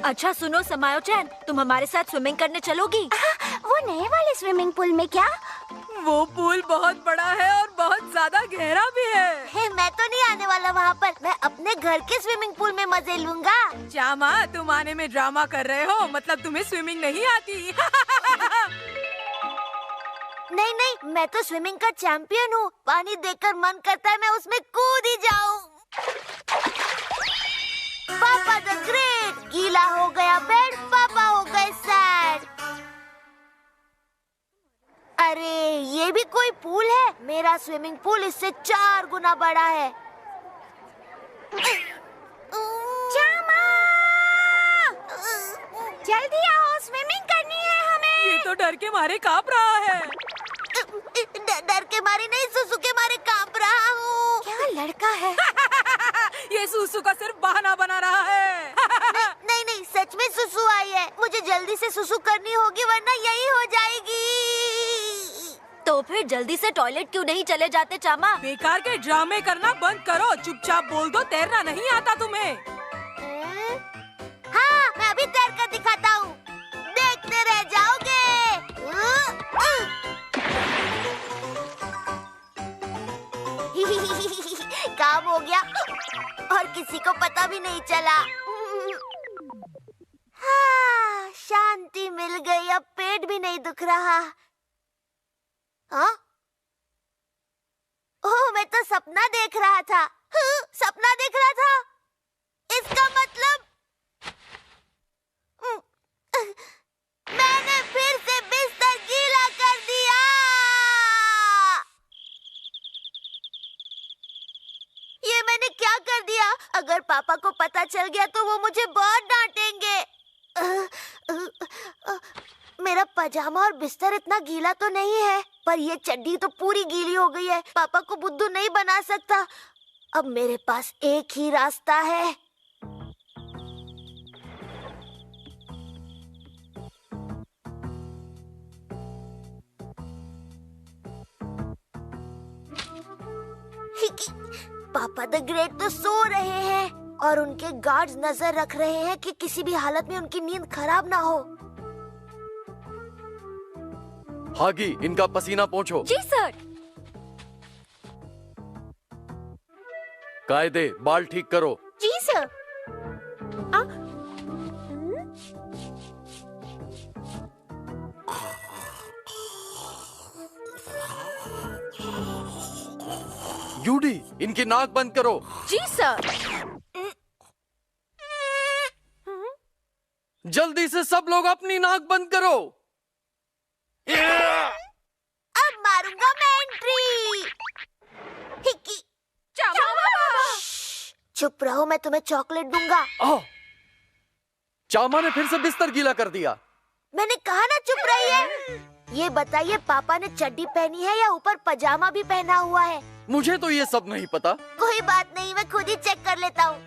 अच्छा सुनो समायो-चैन, तुम हमारे साथ स्विमिंग करने चलोगी? वो नए वाले स्विमिंग पूल में क्या? वो पूल बहुत बड़ा है और बहुत ज्यादा गहरा भी है। मैं तो नहीं आने वाला वहाँ पर। मैं अपने घर के स्विमिंग पूल में मजे लूंगा। चामा, तुम आने में ड्रामा कर रहे हो, मतलब तुम्हें स्विमिंग नहीं आती। नहीं नहीं, मैं तो स्विमिंग का चैंपियन हूँ। पानी देखकर मन करता है मैं उसमें कूद ही जाऊँ। पापा द ग्रेट, गीला हो गया बेड, पापा हो गए सैड। अरे ये भी कोई पूल है? मेरा स्विमिंग पूल इससे 4 गुना बड़ा है। चामा! जल्दी आओ, स्विमिंग करनी है हमें। ये तो डर के मारे कांप रहा है। डर के मारे नहीं, सुसु के मारे कांप रहा हूँ। क्या लड़का है? ये सुसु का सिर्फ बहाना बना रहा है। नहीं नहीं, सच में सुसु आई है। मुझे जल्दी से सुसु करनी होगी वरना यही हो जाएगी। तो फिर जल्दी से टॉयलेट क्यों नहीं चले जाते चामा? बेकार के ड्रामे करना बंद करो, चुपचाप बोल दो तैरना नहीं आता तुम्हें। हाँ, मैं अभी तैर कर दिखाता हूँ। देखते रह जाओगे। काम हो गया और किसी को पता भी नहीं चला। हाँ, शांति मिल गई, अब पेट भी नहीं दुख रहा। हाँ? ओह, मैं तो सपना देख रहा था। सपना देख रहा था। इसका मतलब मैंने फिर से बिस्तर गीला कर दिया। ये मैंने क्या कर दिया? अगर पापा को पता चल गया तो वो मुझे बहुत डांटेंगे। मेरा पजामा और बिस्तर इतना गीला तो नहीं है, पर ये चड्डी तो पूरी गीली हो गई है। पापा को बुद्धू नहीं बना सकता। अब मेरे पास एक ही रास्ता है। पापा द ग्रेट तो सो रहे हैं और उनके गार्ड्स नजर रख रहे हैं कि किसी भी हालत में उनकी नींद खराब ना हो। हागी, इनका पसीना पोंछो। जी सर। कायदे, बाल ठीक करो। जी सर। यूडी, इनकी नाक बंद करो। जी सर। जल्दी से सब लोग अपनी नाक बंद करो। अब मारूंगा मैं एंट्री। हिक्की। चुप रहो, मैं तुम्हें चॉकलेट दूंगा। चामा ने फिर से बिस्तर गीला कर दिया। मैंने कहा ना चुप रहिए। ये बताइए, पापा ने चड्डी पहनी है या ऊपर पजामा भी पहना हुआ है? मुझे तो ये सब नहीं पता। कोई बात नहीं, मैं खुद ही चेक कर लेता हूँ।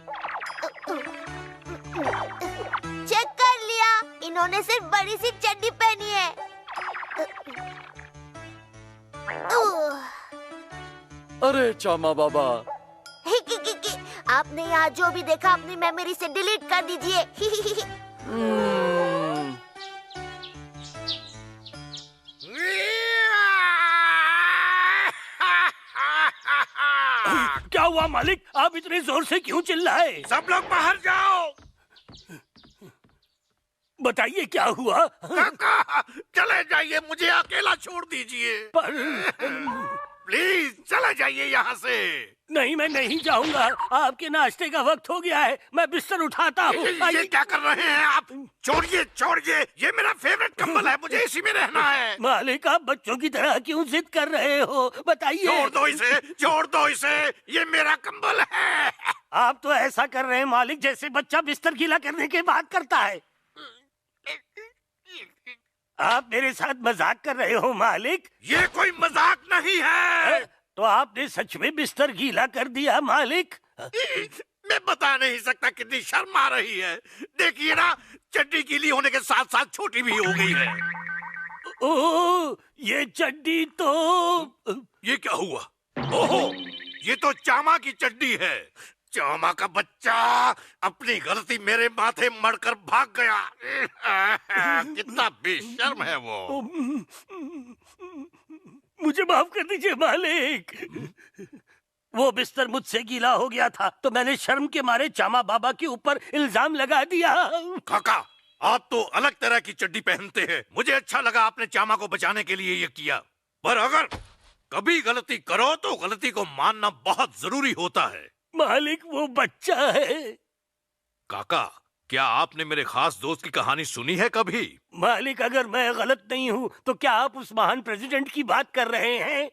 चेक कर लिया, इन्होंने सिर्फ बड़ी सी चड्डी पहनी है। अरे चामा बाबा। आपने यहाँ जो भी देखा अपनी मेमोरी से डिलीट कर दीजिए। क्या हुआ मालिक, आप इतने जोर से क्यों चिल्लाए? सब लोग बाहर जाओ। बताइए क्या हुआ? काका, चले जाइए, मुझे अकेला छोड़ दीजिए। पर प्लीज चले जाइए यहाँ से। नहीं, मैं नहीं जाऊंगा। आपके नाश्ते का वक्त हो गया है, मैं बिस्तर उठाता हूँ। ये क्या कर रहे हैं आप? छोड़िए छोड़िए, ये मेरा फेवरेट कंबल है, मुझे इसी में रहना है। मालिक, आप बच्चों की तरह क्यों जिद कर रहे हो? बताइए। छोड़ दो इसे, छोड़ दो इसे, ये मेरा कंबल है। आप तो ऐसा कर रहे हैं मालिक जैसे बच्चा बिस्तर गीला करने के बाद करता है। आप मेरे साथ मजाक कर रहे हो मालिक? ये कोई मजाक नहीं है। तो आपने सच में बिस्तर गीला कर दिया मालिक? मैं बता नहीं सकता, कितनी शर्म आ रही है। देखिए ना, चड्डी गीली होने के साथ साथ छोटी भी हो गई है। ओह, ये चड्डी तो... ये क्या हुआ? ओहो, ये तो चामा की चड्डी है। चामा का बच्चा अपनी गलती मेरे माथे मढ़कर भाग गया। कितना बेशर्म है वो। मुझे माफ कर दीजिए मालिक। वो बिस्तर मुझसे गीला हो गया था तो मैंने शर्म के मारे चामा बाबा के ऊपर इल्जाम लगा दिया। काका, आप तो अलग तरह की चड्डी पहनते हैं। मुझे अच्छा लगा आपने चामा को बचाने के लिए ये किया, पर अगर कभी गलती करो तो गलती को मानना बहुत जरूरी होता है। मालिक वो बच्चा है। काका, क्या आपने मेरे खास दोस्त की कहानी सुनी है कभी? मालिक अगर मैं गलत नहीं हूँ तो क्या आप उस महान प्रेसिडेंट की बात कर रहे हैं?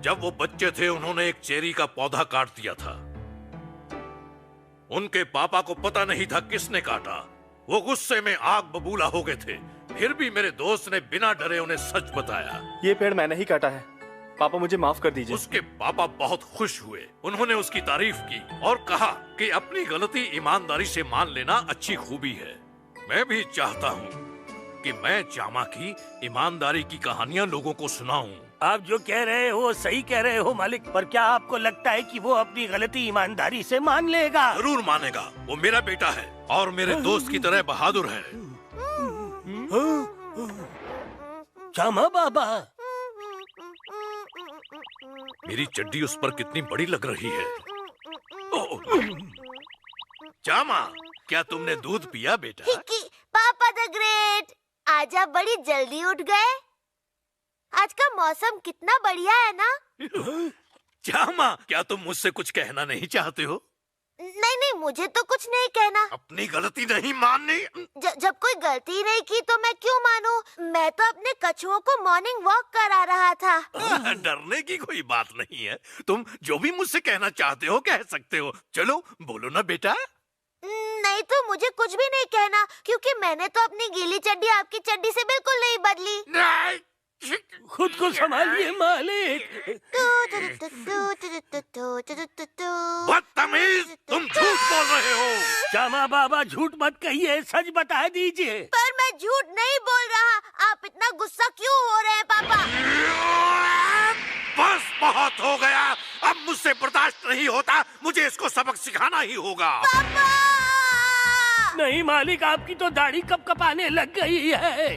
जब वो बच्चे थे उन्होंने एक चेरी का पौधा काट दिया था। उनके पापा को पता नहीं था किसने काटा। वो गुस्से में आग बबूला हो गए थे, फिर भी मेरे दोस्त ने बिना डरे उन्हें सच बताया। ये पेड़ मैंने ही काटा है, पापा मुझे माफ कर दीजिए। उसके पापा बहुत खुश हुए। उन्होंने उसकी तारीफ की और कहा कि अपनी गलती ईमानदारी से मान लेना अच्छी खूबी है। मैं भी चाहता हूँ कि मैं चामा की ईमानदारी की कहानियाँ लोगों को सुनाऊं। आप जो कह रहे हो सही कह रहे हो मालिक, पर क्या आपको लगता है कि वो अपनी गलती ईमानदारी से मान लेगा? जरूर मानेगा। वो मेरा बेटा है और मेरे दोस्त की तरह बहादुर है। चामा बाबा, मेरी चड्डी उस पर कितनी बड़ी लग रही है। चामा, क्या तुमने दूध पिया बेटा? हिक्की, पापा द ग्रेट, आज आप बड़ी जल्दी उठ गए। आज का मौसम कितना बढ़िया है ना? चामा, क्या तुम मुझसे कुछ कहना नहीं चाहते हो? नहीं, मुझे तो कुछ नहीं कहना। अपनी गलती नहीं माननी? जब कोई गलती नहीं की तो मैं क्यों मानूं? मैं तो अपने कछुओं को मॉर्निंग वॉक करा रहा था। डरने की कोई बात नहीं है। तुम जो भी मुझसे कहना चाहते हो कह सकते हो। चलो बोलो ना बेटा। नहीं तो मुझे कुछ भी नहीं कहना, क्योंकि मैंने तो अपनी गीली चड्डी आपकी चड्डी से बिल्कुल नहीं बदली। नहीं। खुद को संभालिए मालिक। बदतमीज, तुम झूठ बोल रहे हो। चामा बाबा झूठ मत कहिए, सच बता दीजिए। पर मैं झूठ नहीं बोल रहा। आप इतना गुस्सा क्यों हो रहे हैं पापा? बस बहुत हो गया। अब मुझसे बर्दाश्त नहीं होता। मुझे इसको सबक सिखाना ही होगा। पापा! नहीं मालिक, आपकी तो दाढ़ी कपकपाने लग गई है।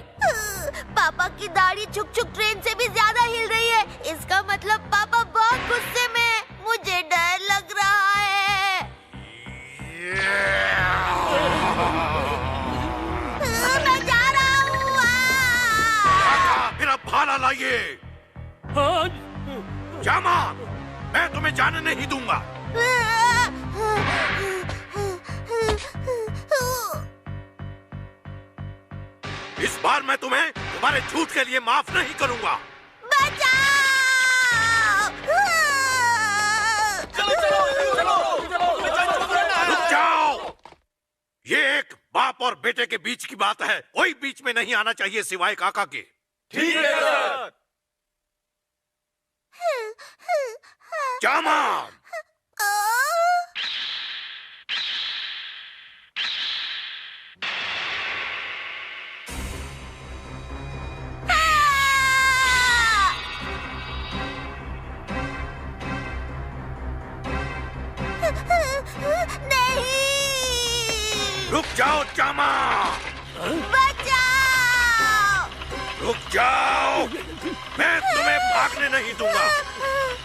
पापा की दाढ़ी छुक छुक ट्रेन से भी ज्यादा हिल रही है। इसका मतलब पापा बहुत गुस्से में हैं। मुझे डर लग रहा है। मैं जा रहा हूँ। फिर अब भाला लाइए। हाँ। चामा, मैं तुम्हें जाने नहीं दूंगा। इस बार मैं तुम्हें तुम्हारे झूठ के लिए माफ नहीं करूंगा। रुक जाओ। ये एक बाप और बेटे के बीच की बात है। कोई बीच में नहीं आना चाहिए सिवाय काका के। ठीक है सर। चामा, रुक जाओ चामा। बचाओ! रुक जाओ। मैं तुम्हें भागने नहीं दूंगा।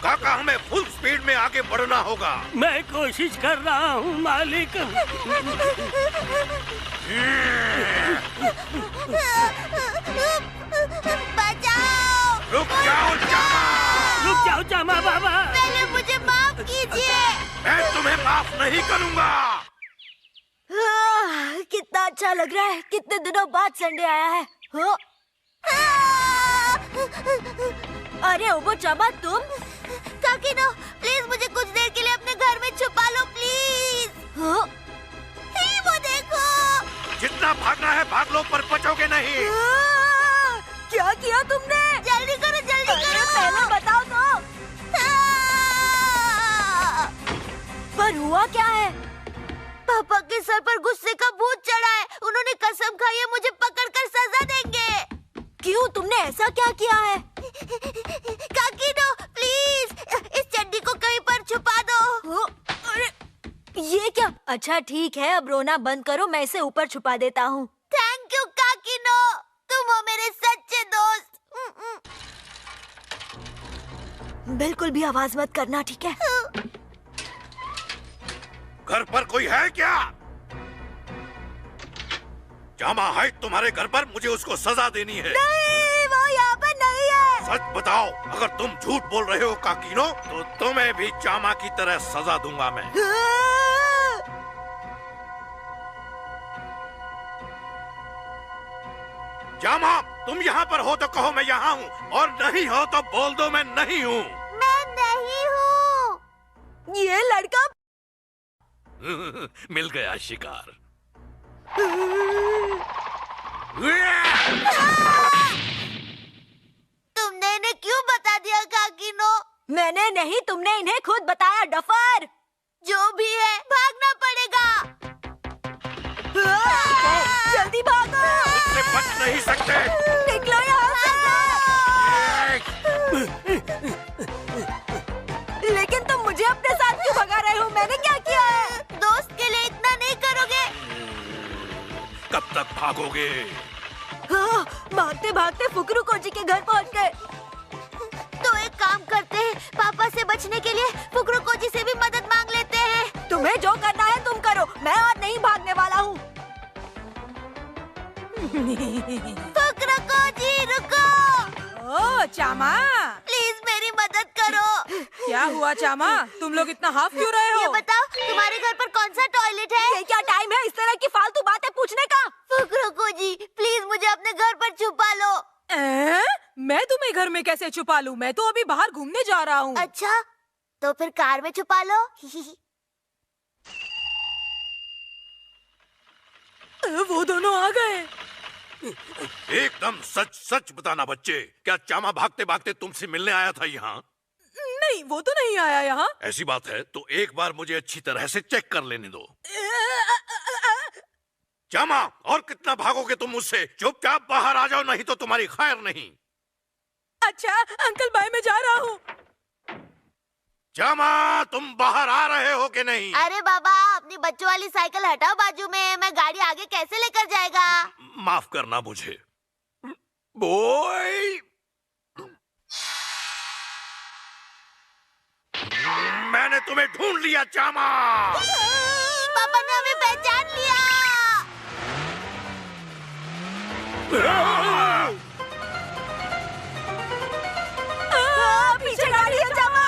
काका, हमें फुल स्पीड में आगे बढ़ना होगा। मैं कोशिश कर रहा हूँ मालिक। बचाओ! रुक जाओ चामा। रुक जाओ चामा बाबा। पहले मुझे माफ कीजिए। मैं तुम्हें माफ नहीं करूंगा। कितना अच्छा लग रहा है। कितने दिनों बाद संडे आया है। अरे ओबो चामा, तुम? काकीनो, प्लीज मुझे कुछ देर के लिए अपने घर में छुपा लो प्लीज। हे वो देखो। जितना भागना है भाग लो, पर बचोगे नहीं। क्या किया तुमने? जल्दी करो, जल्दी करो। पहले बताओ तो। पर हुआ क्या है? पापा के सर पर गुस्से का भूत चढ़ा है। उन्होंने कसम खाई है मुझे पकड़कर सजा देंगे। क्यों? तुमने ऐसा क्या किया है? काकीनो, प्लीज इस चड्डी को कहीं पर छुपा दो। अरे ये क्या? अच्छा ठीक है, अब रोना बंद करो, मैं इसे ऊपर छुपा देता हूँ। थैंक यू काकीनो, तुम हो मेरे सच्चे दोस्त। बिल्कुल भी आवाज मत करना, ठीक है? घर पर कोई है क्या? जामा है तुम्हारे घर पर, मुझे उसको सजा देनी है। नहीं, वो यहाँ पर नहीं है। सच बताओ, अगर तुम झूठ बोल रहे हो काकीनो, तो तुम्हें भी जामा की तरह सजा दूंगा मैं। जामा, तुम यहाँ पर हो तो कहो मैं यहाँ हूँ, और नहीं हो तो बोल दो मैं नहीं हूँ। मैं नहीं हूँ। ये लड़का मिल गया शिकार। तुमने इन्हें क्यों बता दिया काकीनो? मैंने नहीं, तुमने इन्हें खुद बताया डफर। जो भी है, भागना पड़ेगा। जल्दी भागो। मुझसे बच नहीं सकते। निकलो यहाँ से। लेकिन तुम मुझे अपने साथ क्यों भगा रहे हो? मैंने क्या किया है? दोस्त के लिए इतना नहीं करोगे? कब तक भागोगे? हाँ, भागते भागते फुकरू कोजी के घर पहुँच गए। तो एक काम करते हैं, पापा से बचने के लिए फुकरू कोजी से भी मदद मांग लेते हैं। तुम्हें जो करना है तुम करो, मैं और नहीं भागने वाला हूँ। फुकरू कोजी रुको। ओ चामा, प्लीज मेरी मदद करो। क्या हुआ चामा? तुम लोग इतना हाफ क्यों रहे ये हो? बताओ, तुम्हारे घर पर कौन सा टॉयलेट है? ये क्या टाइम है इस तरह की फालतू बातें पूछने का? फुकरू कोजी, प्लीज मुझे अपने घर पर छुपा लो। मैं तुम्हें घर में कैसे छुपा लूं? मैं तो अभी बाहर घूमने जा रहा हूँ। अच्छा, तो फिर कार में छुपा लो। वो दोनों आ गए। एकदम सच सच बताना बच्चे, क्या चामा भागते भागते तुमसे मिलने आया था यहाँ? नहीं, वो तो नहीं आया यहाँ। ऐसी बात है तो एक बार मुझे अच्छी तरह से चेक कर लेने दो। चामा, और कितना भागोगे तुम मुझसे? चुपचाप बाहर आ जाओ, नहीं तो तुम्हारी खैर नहीं। अच्छा अंकल बाय, मैं जा रहा हूँ। चामा, तुम बाहर आ रहे हो कि नहीं? अरे बाबा, अपनी बच्चों वाली साइकिल हटाओ बाजू में, मैं गाड़ी आगे कैसे लेकर जाएगा? माफ करना मुझे। बॉय, मैंने तुम्हें ढूंढ लिया चामा। पापा ने हमें पहचान लिया। पीछे गाड़ी है चामा।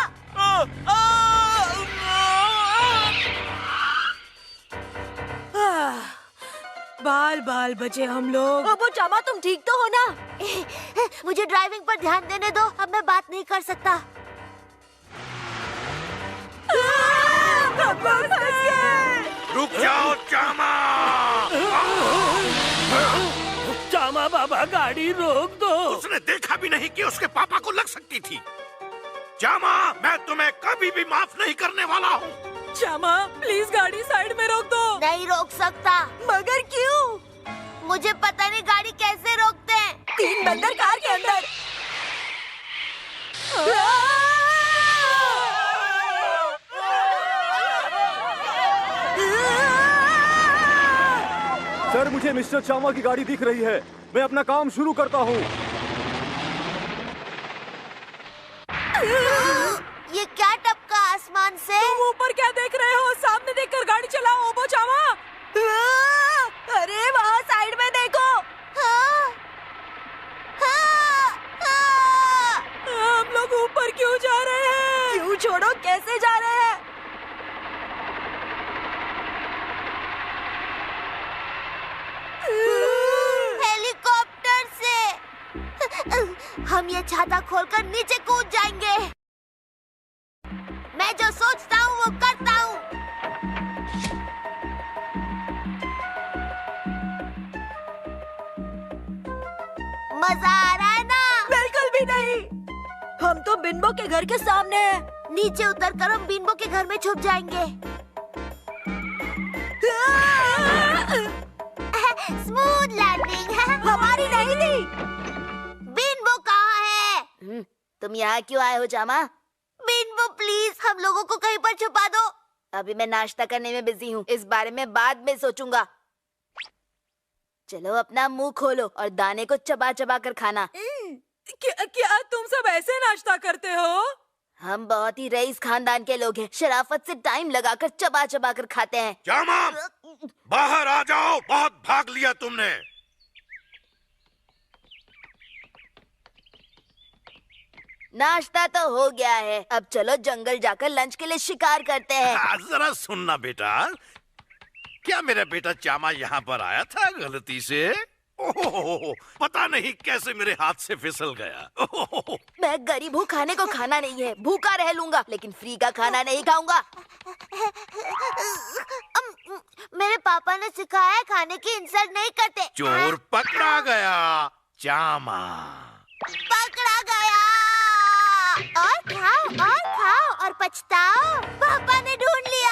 बाल बाल बचे हम लोग। वो चामा, तुम ठीक तो हो ना? मुझे ड्राइविंग पर ध्यान देने दो, अब मैं बात नहीं कर सकता। रुक जाओ चामा। चामा बाबा, गाड़ी रोक दो। उसने देखा भी नहीं कि उसके पापा को लग सकती थी। चामा, मैं तुम्हें कभी भी माफ नहीं करने वाला हूँ। चामा प्लीज गाड़ी साइड में रोक दो। नहीं रोक सकता। मगर क्यों? मुझे पता नहीं गाड़ी कैसे रोकते हैं। 3 बंदर कार के अंदर। सर, मुझे मिस्टर चामा की गाड़ी दिख रही है। मैं अपना काम शुरू करता हूँ। ये क्या टपका आसमान से? तुम ऊपर क्या देख रहे हो? सामने देखकर गाड़ी चलाओ ओबो चामा। अरे वहाँ साइड में देखो। हाँ, हाँ, हाँ। हम लोग ऊपर क्यों जा रहे हैं? क्यों छोड़ो, कैसे जा रहे हैं? हेलीकॉप्टर से। हम ये छाता खोलकर नीचे कूद जाएंगे। मैं जो सोचता हूँ वो करता हूँ। मजा आ रहा है ना? बिल्कुल भी नहीं। हम तो बिन्बो के घर के सामने हैं। नीचे उतरकर हम बिन्बो के घर में छुप जाएंगे। Smooth landing. हमारी नहीं थी। बिन्बो कहाँ है? तुम यहाँ क्यों आए हो चामा? बिन्बो रेनबो प्लीज हम लोगों को कहीं पर छुपा दो। अभी मैं नाश्ता करने में बिजी हूँ, इस बारे में बाद में सोचूंगा। चलो अपना मुंह खोलो और दाने को चबा चबा कर खाना। क्या तुम सब ऐसे नाश्ता करते हो? हम बहुत ही रईस खानदान के लोग हैं, शराफत से टाइम लगाकर चबा चबा कर खाते हैं। जामा, बाहर आ जाओ, बहुत भाग लिया तुमने। नाश्ता तो हो गया है, अब चलो जंगल जाकर लंच के लिए शिकार करते हैं। जरा सुनना बेटा, क्या मेरा बेटा चामा यहाँ पर आया था गलती से? ओहो, पता नहीं कैसे मेरे हाथ से फिसल गया। ओहो, मैं गरीब हूँ, खाने को खाना नहीं है, भूखा रह लूंगा लेकिन फ्री का खाना नहीं खाऊंगा। मेरे पापा ने सिखाया है खाने की इंसल्ट नहीं करते। चोर पकड़ा गया चामा। पकड़ा गया। और खाओ और पछताओ, पापा ने ढूंढ लिया।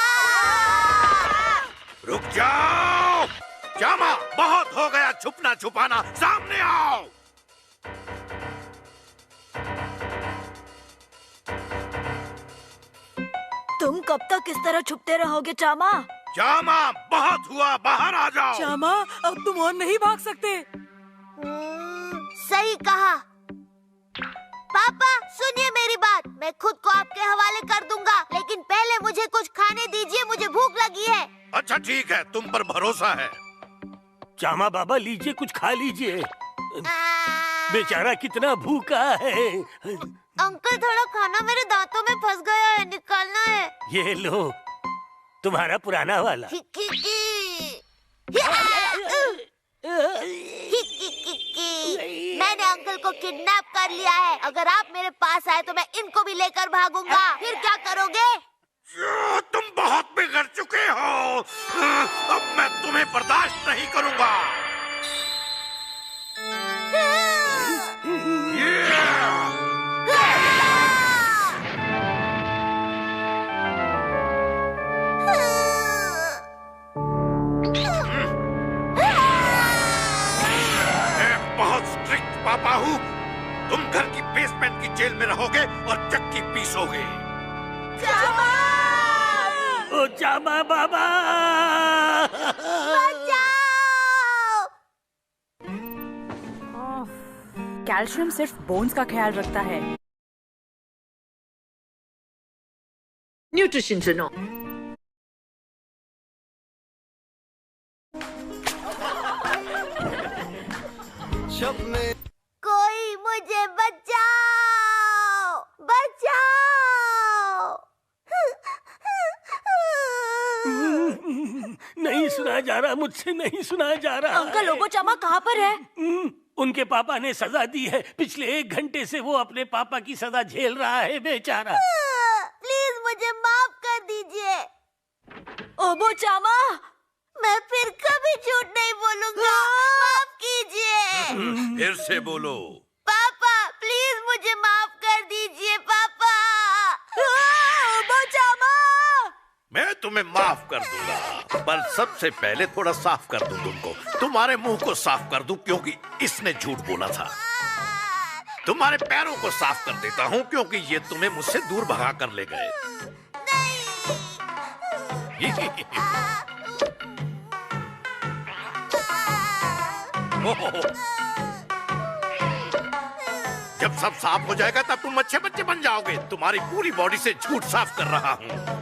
रुक जाओ चामा, बहुत हो गया छुपना छुपाना, सामने आओ। तुम कब तक इस तरह छुपते रहोगे चामा? चामा, बहुत हुआ, बाहर आ जाओ। श्यामा, अब तुम और नहीं भाग सकते। सही कहा। पापा सुनिए मेरी बात, मैं खुद को आपके हवाले कर दूंगा, लेकिन पहले मुझे कुछ खाने दीजिए, मुझे भूख लगी है। अच्छा ठीक है, तुम पर भरोसा है। चामा बाबा लीजिए, कुछ खा लीजिए। बेचारा कितना भूखा है। अंकल थोड़ा खाना मेरे दांतों में फंस गया है, निकालना है। ये लो तुम्हारा पुराना वाला। मैंने अंकल को किडनैप कर लिया है, अगर आप मेरे पास आए तो मैं इनको भी लेकर भागूंगा। फिर क्या करोगे? तुम बहुत बिगड़ चुके हो, अब मैं तुम्हें बर्दाश्त नहीं करूंगा। पापा हूँ, तुम घर की बेसमेंट की जेल में रहोगे और चक्की पीसोगे। चामा! ओ चामा बाबा, बचाओ! कैल्शियम सिर्फ बोन्स का ख्याल रखता है। न्यूट्रिशन सुनो। कोई मुझे बचाओ! बचाओ! नहीं सुना जा रहा, मुझसे नहीं सुना जा रहा। अंकल ओबोचामा कहाँ पर है? उनके पापा ने सजा दी है, पिछले 1 घंटे से वो अपने पापा की सजा झेल रहा है बेचारा। प्लीज मुझे माफ कर दीजिए। ओबोचामा, मैं फिर कभी झूठ नहीं बोलूंगा, माफ कीजिए। फिर से बोलो। पापा प्लीज मुझे माफ कर दीजिए पापा। ओबोचामा! मैं तुम्हें माफ कर दूंगा, पर सबसे पहले थोड़ा साफ कर दूं तुमको। तुम्हारे मुंह को साफ कर दूं क्योंकि इसने झूठ बोला था। तुम्हारे पैरों को साफ कर देता हूं क्योंकि ये तुम्हें मुझसे दूर भगा कर ले गए। जब सब साफ हो जाएगा तब तुम अच्छे बच्चे बन जाओगे। तुम्हारी पूरी बॉडी से झूठ साफ कर रहा हूँ।